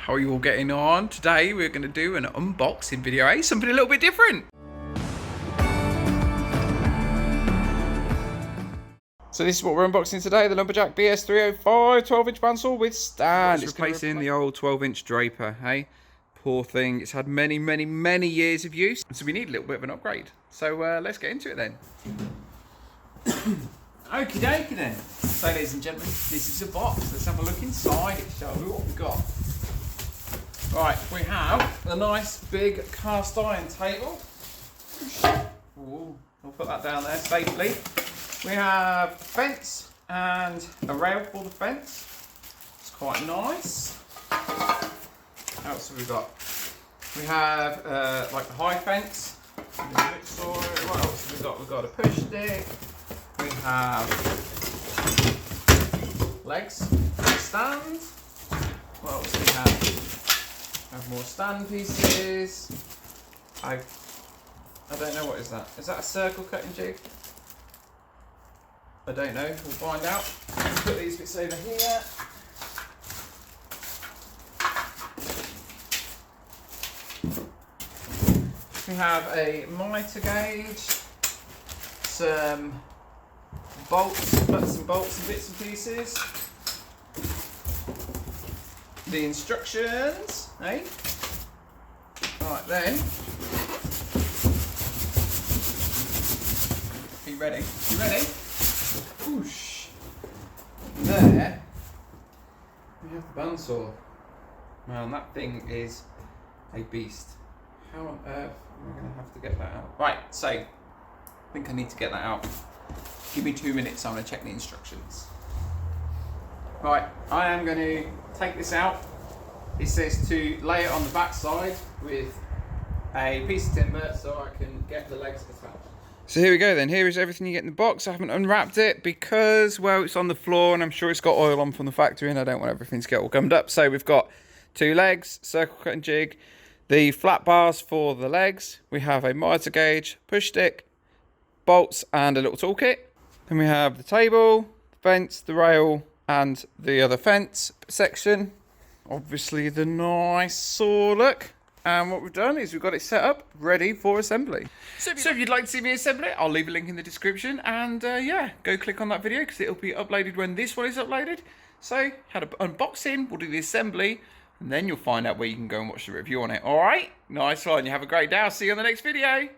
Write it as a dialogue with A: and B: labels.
A: How are you all getting on? Today we're going to do an unboxing video, something a little bit different. So this is what we're unboxing today, the Lumberjack BS305 12-inch bandsaw with stand. It's replacing the old 12-inch Draper, hey? Poor thing, it's had many years of use, so we need a little bit of an upgrade. So let's get into it then. Okie dokie then. So ladies and gentlemen, this is a box. Let's have a look inside it, shall we? What we've got. Right, we have a nice big cast iron table. Ooh, we'll put that down there safely. We have a fence and a rail for the fence. It's quite nice. What else have we got? We have like the high fence. What else have we got? We've got a push stick. We have legs, stand. What else do we have? We have more stand pieces. I don't know, what is that? Is that a circle cutting jig? I don't know, we'll find out. Put these bits over here. We have a miter gauge, some bolts, nuts and bolts and bits and pieces. The instructions, eh? Right then. Are you ready? You ready? Whoosh. There we have the bandsaw. Man, that thing is a beast. How on earth am I going to have to get that out? Right, so I think I need to get that out. Give me 2 minutes, I'm going to check the instructions. Right, I am going to take this out. It says to lay it on the back side with a piece of timber so I can get the legs attached. So here we go then, here is everything you get in the box. I haven't unwrapped it because, well, it's on the floor and I'm sure it's got oil on from the factory and I don't want everything to get all gummed up. So we've got 2 legs, circle cutting jig, the flat bars for the legs. We have a miter gauge, push stick, bolts and a little toolkit. Then we have the table, the fence, the rail and the other fence section. Obviously the nice saw look. And what we've done is we've got it set up, ready for assembly. So if you'd like to see me assemble it, I'll leave a link in the description. And yeah, go click on that video because it'll be uploaded when this one is uploaded. So, had an unboxing, we'll do the assembly, and then you'll find out where you can go and watch the review on it. Alright? Nice one. You have a great day. I'll see you on the next video.